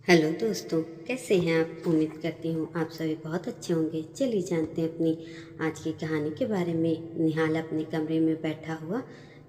Hello दोस्तों, कैसे हैं आप। उम्मीद करती हूँ आप सभी बहुत अच्छे होंगे। चलिए जानते हैं अपनी आज की कहानी के बारे में। निहाल अपने कमरे में बैठा हुआ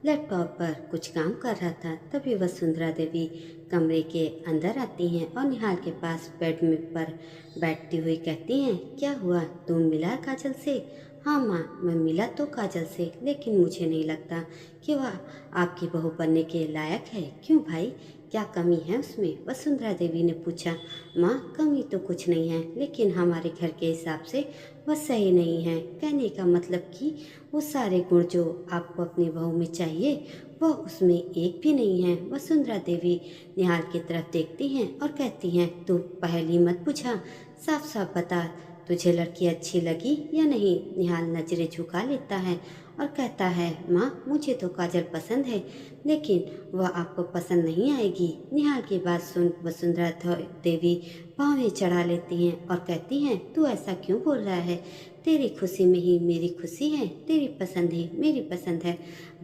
लैपटॉप पर कुछ काम कर रहा था। तभी वसुंधरा देवी कमरे के अंदर आती हैं और निहाल के पास बेड में पर बैठती हुई कहती हैं, क्या हुआ, तुम मिला काजल से। हाँ माँ, मैं मिला तो काजल से, लेकिन मुझे नहीं लगता कि वह आपकी बहू बनने के लायक है। क्यों भाई, क्या कमी है उसमें। वसुंधरा देवी ने पूछा। माँ, कमी तो कुछ नहीं है, लेकिन हमारे घर के हिसाब से वह सही नहीं है। कहने का मतलब कि वो सारे गुण जो आपको अपनी बहू में चाहिए वह उसमें एक भी नहीं है। वसुंधरा देवी निहाल की तरफ देखती हैं और कहती हैं, तू पहली मत पूछा, साफ साफ बता, तुझे लड़की अच्छी लगी या नहीं। निहाल नजरें झुका लेता है और कहता है, माँ मुझे तो काजल पसंद है, लेकिन वह आपको पसंद नहीं आएगी। निहाल की बात सुन वसुंधरा देवी पाँवें चढ़ा लेती हैं और कहती हैं, तू ऐसा क्यों बोल रहा है। तेरी खुशी में ही मेरी खुशी है, तेरी पसंद ही मेरी पसंद है।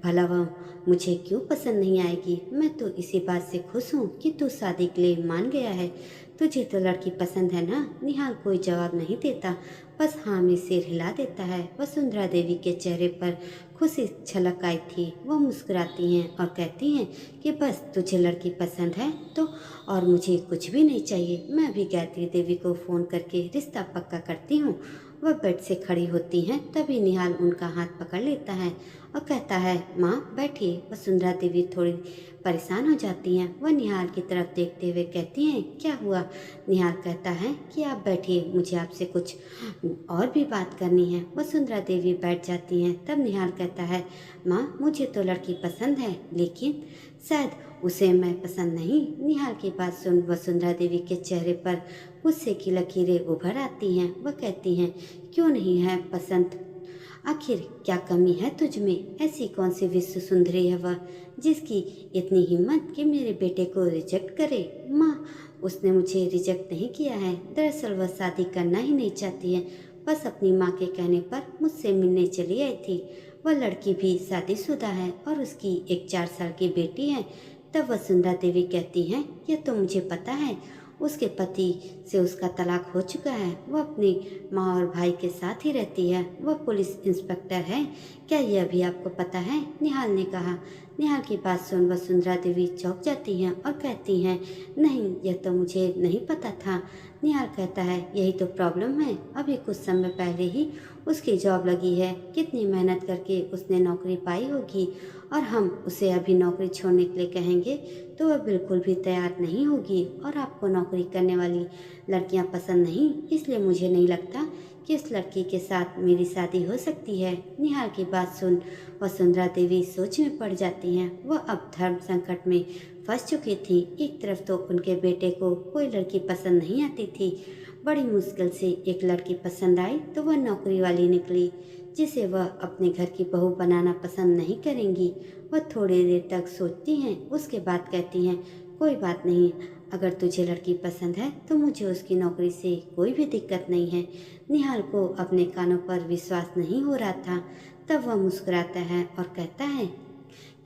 भला वह मुझे क्यों पसंद नहीं आएगी। मैं तो इसी बात से खुश हूँ कि तू शादी के लिए मान गया है। तुझे तो लड़की पसंद है ना। निहाल कोई जवाब नहीं देता, बस हाँ में सिर हिला देता है। वसुंधरा देवी के चेहरे पर खुशी छलक आई थी। वो मुस्कुराती हैं और कहती हैं कि बस तुझे लड़की पसंद है तो और मुझे कुछ भी नहीं चाहिए। मैं भी गायत्री देवी को फ़ोन करके रिश्ता पक्का करती हूँ। वह बेड से खड़ी होती हैं, तभी निहाल उनका हाथ पकड़ लेता है और कहता है, माँ बैठिए। वसुंधरा देवी थोड़ी परेशान हो जाती हैं। वह निहाल की तरफ देखते हुए कहती हैं, क्या हुआ। निहाल कहता है कि आप बैठिए, मुझे आपसे कुछ और भी बात करनी है। वसुंधरा देवी बैठ जाती हैं। तब निहाल कहता है, माँ मुझे तो लड़की पसंद है, लेकिन शायद उसे मैं पसंद नहीं। निहाल की बात सुन वसुंधरा देवी के चेहरे पर गुस्से की लकीरें उभर आती हैं। वह कहती हैं, क्यों नहीं है पसंद, आखिर क्या कमी है तुझ में। ऐसी कौन सी विश्व सुंदरी है वह जिसकी इतनी हिम्मत कि मेरे बेटे को रिजेक्ट करे। माँ, उसने मुझे रिजेक्ट नहीं किया है। दरअसल वह शादी करना ही नहीं चाहती है, बस अपनी माँ के कहने पर मुझसे मिलने चली आई थी। वह लड़की भी शादीशुदा है और उसकी एक 4 साल की बेटी है। तब वसुंधरा देवी कहती हैं, यह तो मुझे पता है, उसके पति से उसका तलाक हो चुका है। वह अपनी माँ और भाई के साथ ही रहती है। वह पुलिस इंस्पेक्टर है। क्या यह भी आपको पता है। निहाल ने कहा। निहाल की बात सुन वसुंधरा देवी चौंक जाती हैं और कहती हैं, नहीं, यह तो मुझे नहीं पता था। निहाल कहता है, यही तो प्रॉब्लम है, अभी कुछ समय पहले ही उसकी जॉब लगी है। कितनी मेहनत करके उसने नौकरी पाई होगी, और हम उसे अभी नौकरी छोड़ने के लिए कहेंगे तो वह बिल्कुल भी तैयार नहीं होगी। और आपको नौकरी करने वाली लड़कियां पसंद नहीं, इसलिए मुझे नहीं लगता कि इस लड़की के साथ मेरी शादी हो सकती है। निहाल की बात सुन वसुंधरा देवी सोच में पड़ जाती हैं। वह अब धर्म संकट में फंस चुकी थी। एक तरफ तो उनके बेटे को कोई लड़की पसंद नहीं आती थी, बड़ी मुश्किल से एक लड़की पसंद आई तो वह नौकरी वाली निकली, जिसे वह अपने घर की बहू बनाना पसंद नहीं करेंगी। वह थोड़ी देर तक सोचती हैं, उसके बाद कहती हैं, कोई बात नहीं, अगर तुझे लड़की पसंद है तो मुझे उसकी नौकरी से कोई भी दिक्कत नहीं है। निहाल को अपने कानों पर विश्वास नहीं हो रहा था। तब वह मुस्कुराता है और कहता है,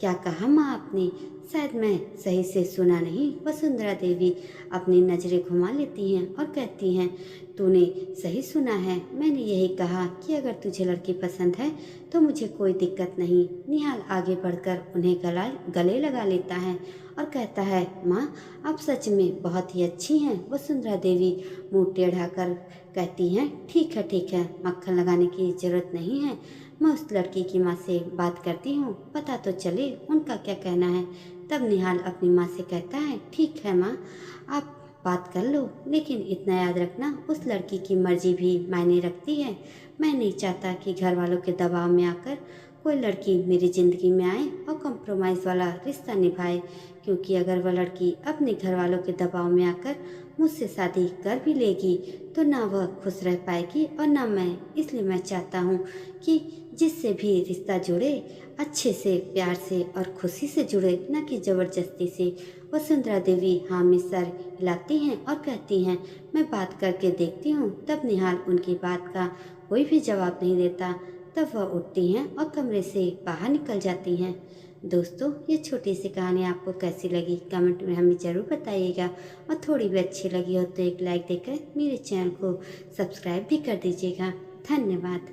क्या कहा माँ आपने, शायद मैं सही से सुना नहीं। वसुंधरा देवी अपनी नज़रें घुमा लेती हैं और कहती हैं, तूने सही सुना है, मैंने यही कहा कि अगर तुझे लड़की पसंद है तो मुझे कोई दिक्कत नहीं। निहाल आगे बढ़कर उन्हें गले लगा लेता है और कहता है, माँ आप सच में बहुत ही अच्छी हैं। वसुंधरा देवी मुंह टेढ़ा कर कहती हैं, ठीक है, मक्खन लगाने की जरूरत नहीं है। मैं उस लड़की की माँ से बात करती हूँ, पता तो चले उनका क्या कहना है। तब निहाल अपनी माँ से कहता है, ठीक है माँ, आप बात कर लो, लेकिन इतना याद रखना उस लड़की की मर्जी भी मायने रखती है। मैं नहीं चाहता कि घर वालों के दबाव में आकर कोई लड़की मेरी ज़िंदगी में आए और कंप्रोमाइज़ वाला रिश्ता निभाए, क्योंकि अगर वह लड़की अपने घर वालों के दबाव में आकर मुझसे शादी कर भी लेगी तो ना वह खुश रह पाएगी और ना मैं। इसलिए मैं चाहता हूँ कि जिससे भी रिश्ता जुड़े अच्छे से, प्यार से और खुशी से जुड़े, न कि ज़बरदस्ती से। वसुंधरा देवी हाँ में सर हिलाती हैं और कहती हैं, मैं बात करके देखती हूँ। तब निहाल उनकी बात का कोई भी जवाब नहीं देता। तब वह उठती हैं और कमरे से बाहर निकल जाती हैं। दोस्तों, ये छोटी सी कहानी आपको कैसी लगी कमेंट में हमें ज़रूर बताइएगा, और थोड़ी भी अच्छी लगी हो तो एक लाइक देकर मेरे चैनल को सब्सक्राइब भी कर दीजिएगा। धन्यवाद।